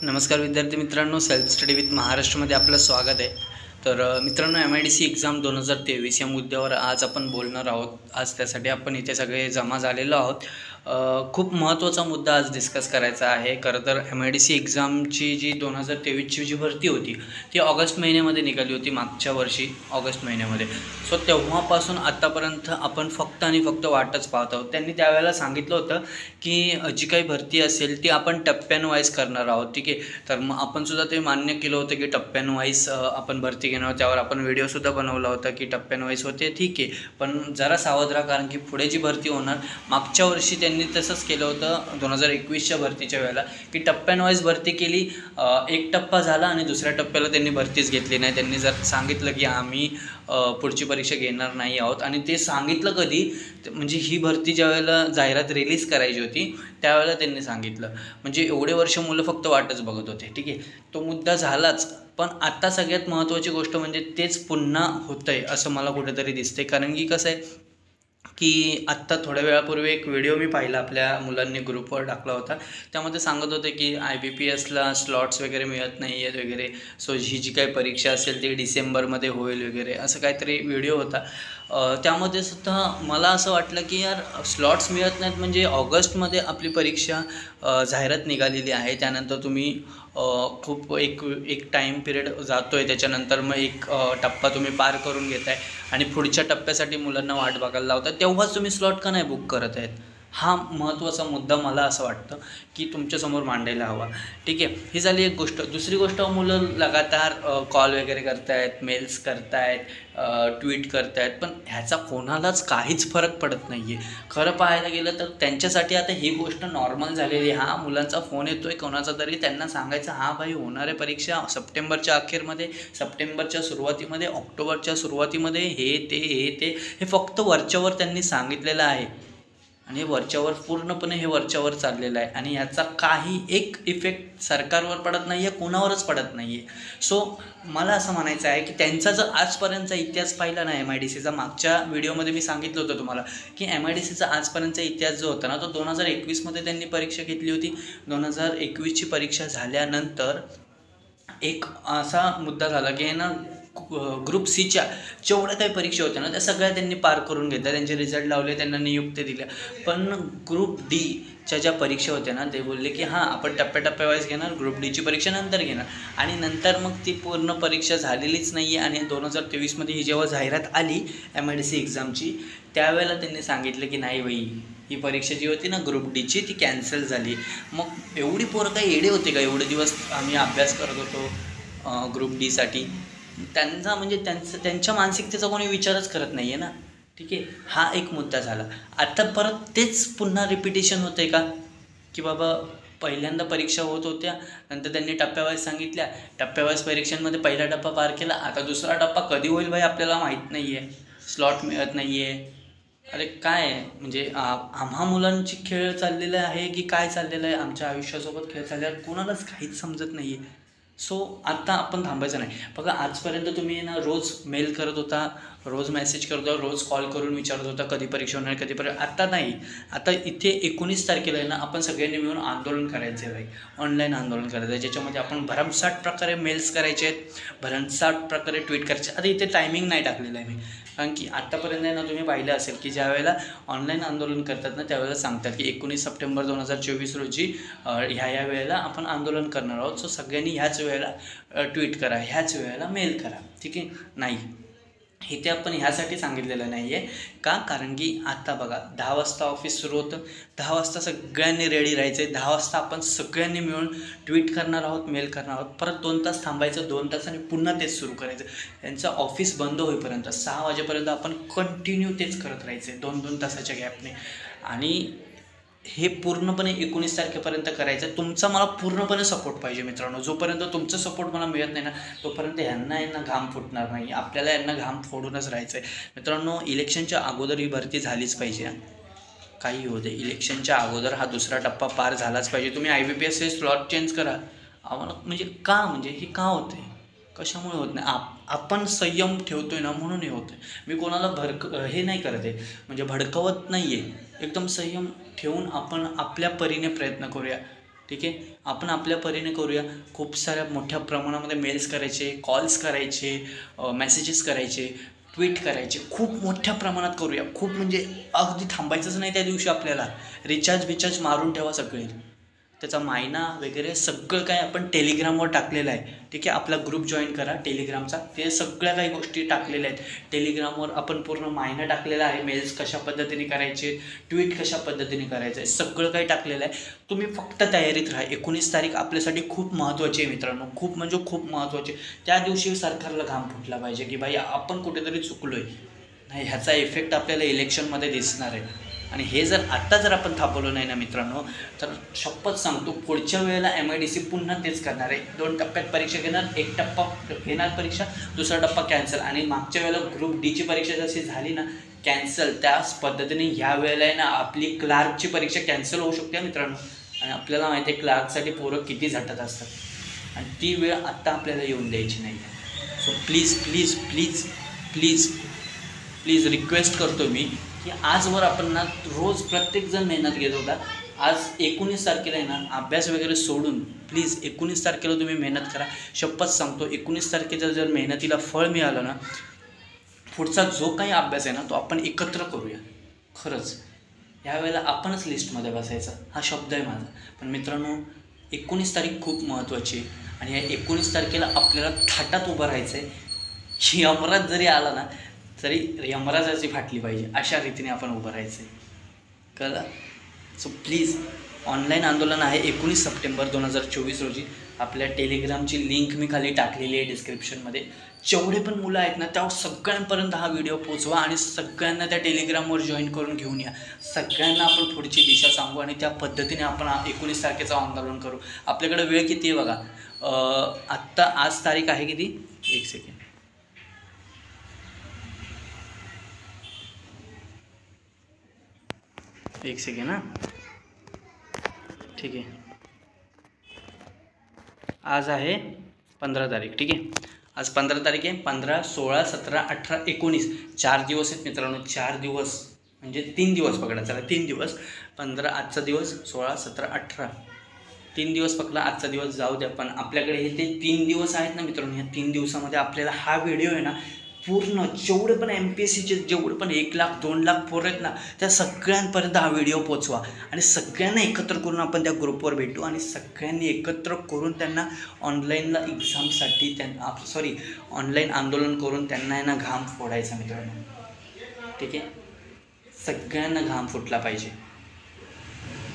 नमस्कार विद्यार्थी मित्रांनो, सेल्फ स्टडी विथ महाराष्ट्रमध्ये आपलं स्वागत आहे। तर मित्रांनो, MIDC एक्झाम 2023 या मुद्द्यावर आज आपण बोलणार आहोत। आज त्यासाठी आपण इथे सगळे जमा झालेलो आहोत। खूप महत्त्वाचा मुद्दा आज डिस्कस करायचा आहे। खरं तर MIDC एक्झामची जी 2023ची जी भरती होती ती ऑगस्ट महिन्यामध्ये निघाली होती, मागच्या वर्षी ऑगस्ट महिन्यामध्ये। सो तेव्हापासून आत्तापर्यंत आपण फक्त आणि फक्त वाटच पाहत आहोत। त्यांनी त्यावेळेला सांगितलं होतं की जी काही भरती असेल ती आपण टप्प्यांवाईज करणार आहोत, ठीक आहे। तर मग आपण सुद्धा ते मान्य केलं होतं की टप्प्यांवाईज आपण भरती घेणार आहोत। त्यावर आपण व्हिडिओसुद्धा बनवला होता की टप्प्यांवाईज होते, ठीक आहे, पण जरा सावध राहा, कारण की पुढे जी भरती होणार, मागच्या वर्षी त्यांनी तसंच केलं होतं 2021च्या भरतीच्या वेळेला की टप्प्यांवाईज भरती केली। एक टप्पा झाला आणि दुसऱ्या टप्प्याला त्यांनी भरतीच घेतली नाही। त्यांनी जर सांगितलं की आम्ही पुढची परीक्षा घेणार नाही आहोत, आणि ते सांगितलं कधी, म्हणजे ही भरती ज्या वेळेला जाहिरात रिलीज करायची होती त्यावेळेला त्यांनी सांगितलं। म्हणजे एवढे वर्ष मुलं फक्त वाटच बघत होते, ठीक आहे। तो मुद्दा झालाच, पण आता सगळ्यात महत्त्वाची गोष्ट म्हणजे तेच पुन्हा होतं आहे असं मला कुठेतरी दिसते। कारण की कसं आहे की आत्ता थोड्या वेळापूर्वी एक व्हिडिओ मी पाहिला, आपल्या मुलांनी ग्रुपवर टाकला होता। त्यामध्ये सांगत होते की IBPSला स्लॉट्स वगैरे मिळत नाही आहेत वगैरे, सो ही जी काही परीक्षा असेल ती डिसेंबरमध्ये होईल वगैरे, असं काहीतरी व्हिडिओ होता। त्यामध्ये सुद्धा मला असं वाटलं की यार, स्लॉट्स मिळत नाहीत म्हणजे ऑगस्टमध्ये आपली परीक्षा जाहिरात निघालेली आहे, त्यानंतर तुम्ही खूप एक टाईम पिरियड जातो आहे, त्याच्यानंतर मग एक टप्पा तुम्ही पार करून घेत आहे आणि पुढच्या टप्प्यासाठी मुलांना वाट बघायला लावता, तेव्हाच तुम्ही स्लॉट का नाही बुक करत आहेत? हा महत्त्वाचा मुद्दा मला असं वाटतं की तुमच्यासमोर मांडायला हवा, ठीक आहे। ही झाली एक गोष्ट। दुसरी गोष्ट, मुलं लगातार कॉल वगैरे करतायत, मेल्स करतायत, ट्विट करतायत, पण ह्याचा कोणालाच काहीच फरक पडत नाही आहे। खरं पाहायला गेलं तर त्यांच्यासाठी आता ही गोष्ट नॉर्मल झालेली आहे। हा, मुलांचा फोन येतो आहे कोणाचा तरी, त्यांना सांगायचं हां भाई, होणारे परीक्षा सप्टेंबरच्या अखेरमध्ये, सप्टेंबरच्या सुरुवातीमध्ये, ऑक्टोबरच्या सुरुवातीमध्ये, हे फक्त वरच्यावर त्यांनी सांगितलेलं आहे, आणि वरच्यावर पूर्णपणे हे वरच्यावर चाललेलं आहे, आणि ह्याचा काही एक इफेक्ट सरकारवर पडत नाही आहे, कोणावरच पडत नाही आहे। सो मला असं म्हणायचं आहे की त्यांचा जर आजपर्यंतचा इतिहास पाहिला ना MIDCचा, मागच्या व्हिडिओमध्ये मी सांगितलं होतं तुम्हाला की MIDCचा आजपर्यंतचा इतिहास जो होता ना, तो 2021मध्ये त्यांनी परीक्षा घेतली होती। 2021ची परीक्षा झाल्यानंतर एक असा मुद्दा झाला की ना, ग्रुप Cच्या जेवढ्या काही परीक्षा होत्या ना त्या सगळ्या त्यांनी पार करून घेतल्या, त्यांचे रिझल्ट लावले, त्यांना नियुक्त्या दिल्या। पण ग्रुप Dच्या ज्या परीक्षा होत्या ना, ते बोलले की हां, आपण टप्प्याटप्प्यावाईज घेणार, ग्रुप Dची परीक्षा नंतर घेणार, आणि नंतर मग ती पूर्ण परीक्षा झालेलीच नाही आहे। आणि 2023मध्ये ही जेव्हा जाहिरात आली MIDC एक्झामची, त्यावेळेला त्यांनी सांगितलं की नाही बाई, ही परीक्षा जी होती ना ग्रुप Dची ती कॅन्सल झाली। मग एवढी पोरं काही येडे होते का? एवढे दिवस आम्ही अभ्यास करत होतो ग्रुप Dसाठी, त्यांचा म्हणजे त्यांच्या मानसिकतेचा कोणी विचारच करत नाही आहे ना, ठीक आहे। हा एक मुद्दा झाला। आता परत तेच पुन्हा रिपिटेशन होतं आहे का, की बाबा पहिल्यांदा परीक्षा होत होत्या, नंतर त्यांनी टप्प्यावाईज सांगितल्या, टप्प्यावाईज परीक्षांमध्ये पहिला टप्पा पार केला, आता दुसरा टप्पा कधी होईल भाई आपल्याला माहीत नाही आहे, स्लॉट मिळत नाही आहे। अरे काय आहे म्हणजे, आम्हा मुलांची खेळ चाललेला आहे की काय चाललेलं आहे, आमच्या आयुष्यासोबत खेळ चालल्यावर कोणालाच काहीच समजत नाही आहे। सो आता आपण थांबायचं नाही। बघा, आजपर्यंत तुम्ही ना रोज मेल करत होता, रोज मेसेज करत होता, रोज कॉल करून विचारत होता कधी परीक्षा होणार, कधी परीक्षा। आता नाही, आता इथे 19 तारखेला आहे ना, आपण सगळ्यांनी मिळून आंदोलन करायचं आहे भाई, ऑनलाईन आंदोलन करायचं आहे, ज्याच्यामध्ये आपण भरमसाठ प्रकारे मेल्स करायचे आहेत, भरमसाठ प्रकारे ट्विट करायचे। आता इथे टायमिंग नाही टाकलेलं आहे मी, कारण की आत्तापर्यंत ना तुम्ही पाहिलं असेल की ज्या वेळेला ऑनलाईन आंदोलन करतात ना, त्यावेळेला सांगतात की 19 सप्टेंबर 2024 रोजी ह्या वेळेला आपण आंदोलन करणार आहोत। सो सगळ्यांनी ह्याच वेळेला ट्विट करा, ह्याच वेळेला मेल करा, ठीक आहे। नाही, इथे आपण ह्यासाठी सांगितलेलं नाही आहे का, कारण की आता बघा 10 वाजता ऑफिस सुरू होतं, 10 वाजता सगळ्यांनी रेडी राहायचं आहे, 10 वाजता आपण सगळ्यांनी मिळून ट्विट करणार आहोत, मेल करणार आहोत, परत 2 तास थांबायचं, 2 तासांनी पुन्हा तेच सुरू करायचं। त्यांचं ऑफिस बंद होईपर्यंत 6 वाजेपर्यंत आपण कंटिन्यू तेच करत राहायचं आहे, 2-2 तासाच्या गॅपने, आणि हे पूर्णपणे 19 तारखेपर्यंत करायचं। तुमचा मला पूर्णपणे सपोर्ट पाहिजे मित्रांनो। जोपर्यंत तुमचा सपोर्ट मला मिळत नाही ना, तोपर्यंत यांना घाम फुटणार नाही, आपल्याला यांना घाम फोडूनच राहायचं आहे मित्रांनो। इलेक्शनच्या अगोदर ही भरती झालीच पाहिजे, काही होऊ दे, इलेक्शनच्या अगोदर हा दुसरा टप्पा पार झालाच पाहिजे। तुम्ही IBPSचे स्लॉट चेंज करा, आम्हाला म्हणजे का, म्हणजे हे का होते, कशामुळे होत नाही? आपण संयम ठेवतोय ना म्हणून हे होतं। मी कोणाला हे नाही करत आहे, म्हणजे भडकवत नाही आहे, एकदम संयम ठेवून आपण आपल्या परीने प्रयत्न करूया। ठीक आहे. आपण आपल्या परीने करूया. खूप साऱ्या मोठ्या प्रमाणामध्ये मेल्स करायचे, कॉल्स करायचे, मेसेजेस करायचे, ट्विट करायचे, खूप मोठ्या प्रमाणात करूया. खूप म्हणजे अगदी थांबायचंच नाही त्या दिवशी. आपल्याला रिचार्ज मारून ठेवा सगळे. त्याचा मायना वगैरे सगळं काय आपण टेलिग्रामवर टाकलेलं आहे. ठीक आहे. आपला ग्रुप जॉईन करा टेलिग्रामचा. ते सगळ्या काही गोष्टी टाकलेल्या आहेत टेलिग्रामवर. आपण पूर्ण मायना टाकलेला आहे. मेल्स कशा पद्धतीने करायचे, ट्विट कशा पद्धतीने करायचं आहे, सगळं काही टाकलेलं आहे. तुम्ही फक्त तयारीत राहा. 19 तारीख आपल्यासाठी खूप महत्त्वाची आहे मित्रांनो. खूप म्हणजे खूप महत्त्वाची. त्या दिवशी सरकारला घाम फुटला पाहिजे की भाई आपण कुठेतरी चुकलो आहे. नाही, ह्याचा इफेक्ट आपल्याला इलेक्शनमध्ये दिसणार आहे. आणि हे जर आत्ता जर आपण थांबवलं नाही ना मित्रांनो, तर शपथ सांगतो पुढच्या वेळेला MIDC पुन्हा तेच करणार आहे. 2 टप्प्यात परीक्षा घेणार. 1 टप्पा घेणार परीक्षा, दुसरा टप्पा कॅन्सल. आणि मागच्या वेळेला ग्रुप Dची परीक्षा जशी झाली ना कॅन्सल, त्याच पद्धतीने ह्या वेळेला आहे ना आपली क्लार्कची परीक्षा कॅन्सल होऊ शकते मित्रांनो. आणि आपल्याला माहिती आहे क्लार्कसाठी पोरं किती झटत असतात आणि ती वेळ आत्ता आपल्याला येऊन द्यायची नाही. So please please please please please request करतो मी की आजवर आपण ना रोज प्रत्येकजण मेहनत घेत होता. आज 19 तारखेला आहे ना अभ्यास वगैरे सोडून प्लीज 19 तारखेला तुम्ही मेहनत करा. शपथ सांगतो 19 तारखेचा जर मेहनतीला फळ मिळालं ना, पुढचा जो काही अभ्यास आहे ना तो आपण एकत्र करूया. खरंच यावेळेला आपणच लिस्टमध्ये बसायचं, हा शब्द आहे माझा. पण मित्रांनो 19 तारीख खूप महत्त्वाची आहे. आणि या 19 तारखेला आपल्याला थाटात उभं राहायचं आहे. यमराज जरी आला ना तरी यमराजाची फाटली पाहिजे, अशा रीतीने आपण उभं राहायचं आहे. कळलं? सो प्लीज ऑनलाईन आंदोलन आहे 19 सप्टेंबर 2024 रोजी. आपल्या टेलिग्रामची लिंक मी खाली टाकलेली आहे डिस्क्रिप्शनमध्ये. जेवढे पण मुलं आहेत ना त्या सगळ्यांपर्यंत हा व्हिडिओ पोचवा आणि सगळ्यांना त्या टेलिग्रामवर जॉईन करून घेऊन या. सगळ्यांना आपण पुढची दिशा सांगू आणि त्या पद्धतीने आपण 19 तारखेचं आंदोलन करू. आपल्याकडे वेळ किती आहे बघा. आत्ता आज तारीख आहे किती, एक सेकंड, ना ठीक आहे. आज आहे 15 तारीख. ठीक आहे, आज 15 तारीख आहे. 15, 16, 17, 18, 19 4 दिवस आहेत मित्रांनो. 4 दिवस म्हणजे 3 दिवस पकडा. चला 3 दिवस. 15 आजचा दिवस, 16, 17, 18 3 दिवस पकडा. आजचा दिवस जाऊ द्या. पण आपल्याकडे हे ते 3 दिवस आहेत ना मित्रांनो. या 3 दिवसामध्ये आपल्याला हा व्हिडिओ आहे ना पूर्ण जेवढे पण MPSCचे जेवढे पण 1 लाख 2 लाख पोरं आहेत ना त्या सगळ्यांपर्यंत हा व्हिडिओ पोचवा. आणि सगळ्यांना एकत्र करून आपण त्या ग्रुपवर भेटू आणि सगळ्यांनी एकत्र करून त्यांना ऑनलाईनला एक्झामसाठी ऑनलाईन आंदोलन करून त्यांना आहे ना घाम फोडायचा मित्रांनो. ठीक आहे, सगळ्यांना घाम फुटला पाहिजे.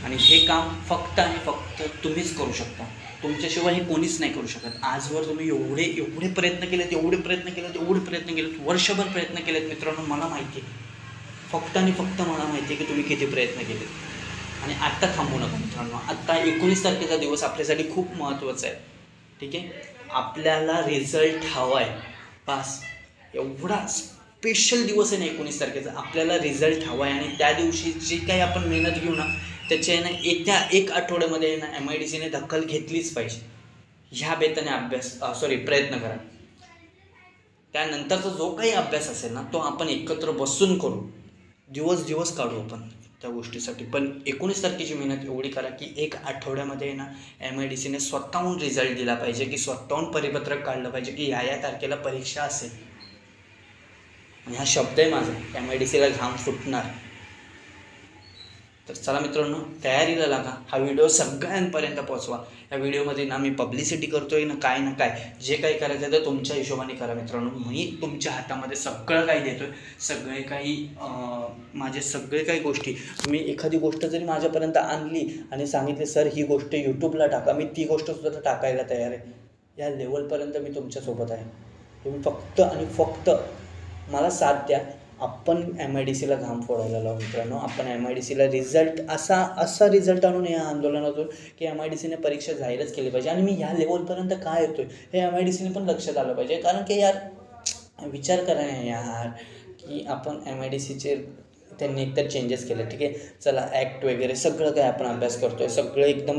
आणि हे काम फक्त आणि फक्त तुम्हीच करू शकता. तुमच्याशिवाय हे कोणीच नाही करू शकत. आजवर तुम्ही एवढे प्रयत्न केलेत, वर्षभर प्रयत्न केलेत मित्रांनो. मला माहिती आहे, फक्त आणि फक्त मला माहिती आहे की तुम्ही किती प्रयत्न केलेत. आणि आत्ता थांबू नका मित्रांनो. आत्ता 19 तारखेचा दिवस आपल्यासाठी खूप महत्त्वाचा आहे. ठीक आहे, आपल्याला रिझल्ट हवा आहे बस. एवढा स्पेशल दिवस आहे ना 19 तारखेचा. आपल्याला रिझल्ट हवा आहे आणि त्या दिवशी जी काही आपण मेहनत घेऊ ना त्याची आहे ना येत्या 1 आठवड्यामध्ये ना MIDCने दखल घेतलीच पाहिजे. ह्या बेताने प्रयत्न करा. त्यानंतरचा जो काही अभ्यास असेल ना तो आपण एकत्र बसून करू. दिवस काढू आपण त्या गोष्टीसाठी. पण 19 तारखेची मेहनत एवढी करा की 1 आठवड्यामध्ये ना MIDCने स्वतःहून रिझल्ट दिला पाहिजे, की स्वतःहून परिपत्रक काढलं पाहिजे की या तारखेला परीक्षा असेल. आणि हा शब्द आहे माझा, MIDCला घाम फुटणार. तर चला मित्रांनो तयारीला लागा. हा व्हिडिओ सगळ्यांपर्यंत पोहोचवा. या व्हिडिओमध्ये ना मी पब्लिसिटी करतोय ना काय जे काही करायचं आहे ते तुमच्या हिशोबाने करा मित्रांनो. मी तुमच्या हातामध्ये सगळं काही देतोय. माझे सगळे काही गोष्टी तुम्ही एखादी गोष्ट जरी माझ्यापर्यंत आणली आणि सांगितले सर ही गोष्ट यूट्यूबला टाका, मी ती गोष्टसुद्धा टाकायला तयार आहे. या लेवलपर्यंत मी तुमच्यासोबत आहे. तुम्ही फक्त आणि फक्त मला साथ द्या. आपण MIDCला घाम फोडायला लावू मित्रांनो. आपण MIDCला रिझल्ट असा रिझल्ट आणून या आंदोलनातून की MIDCने परीक्षा जाहीरच केली पाहिजे. आणि मी ह्या लेवलपर्यंत काय येतोय हे MIDCने पण लक्षात आलं पाहिजे. कारण की यार विचार करा यार की आपण MIDCचे त्यांनी एकतर चेंजेस केले. ठीक आहे, चला ॲक्ट वगैरे सगळं काय आपण अभ्यास करतोय, सगळं एकदम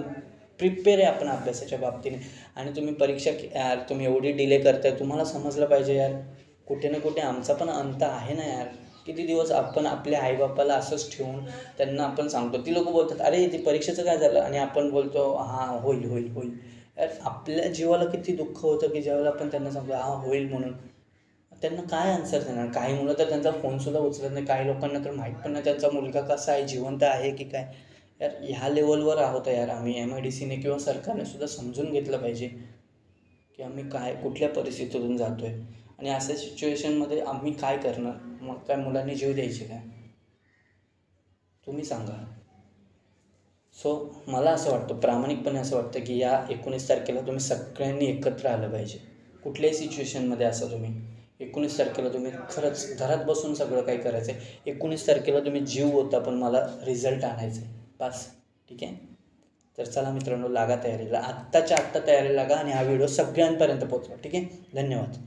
प्रिपेअर आहे आपण अभ्यासाच्या बाबतीने. आणि तुम्ही परीक्षा यार तुम्ही एवढी डिले करताय, तुम्हाला समजलं पाहिजे यार कुठे ना कुठे आमचा पण अंत आहे ना यार. किती दिवस आपण आपल्या आईबापाला असंच ठेवून त्यांना आपण सांगतो. ती लोकं बोलतात अरे ती परीक्षेचं काय झालं, आणि आपण बोलतो हां होईल होईल होईल. यार आपल्या जीवाला किती दुःख होतं की ज्यावेळेला आपण त्यांना सांगतो हां होईल म्हणून. त्यांना काय आन्सर देणार. काही मुलं तर त्यांचा फोनसुद्धा उचलत नाही. काही लोकांना तर माहीत पण नाही त्यांचा मुलगा कसा आहे, जिवंत आहे की काय. यार ह्या लेवलवर आहोत यार आम्ही. MIDCने किंवा सरकारने सुद्धा समजून घेतलं पाहिजे की आम्ही काय कुठल्या परिस्थितीतून जातो आहे, आणि अशा सिच्युएशनमध्ये आम्ही काय करणार. मग काय मुलांनी जीव द्यायचे काय, तुम्ही सांगा. सो मला असं वाटतं, प्रामाणिकपणे असं वाटतं की या 19 तारखेला तुम्ही सगळ्यांनी एकत्र आलं पाहिजे. कुठल्याही सिच्युएशनमध्ये असं तुम्ही 19 तारखेला तुम्ही खरंच घरात बसून सगळं काही करायचं आहे. 19 तारखेला तुम्ही जीव होता पण मला रिझल्ट आणायचं आहे बस. ठीक आहे. तर चला मित्रांनो, लागा तयारीला. आत्ताच्या आत्ता तयारीला लागा आणि हा व्हिडिओ सगळ्यांपर्यंत पोहोचवा. ठीक आहे. धन्यवाद.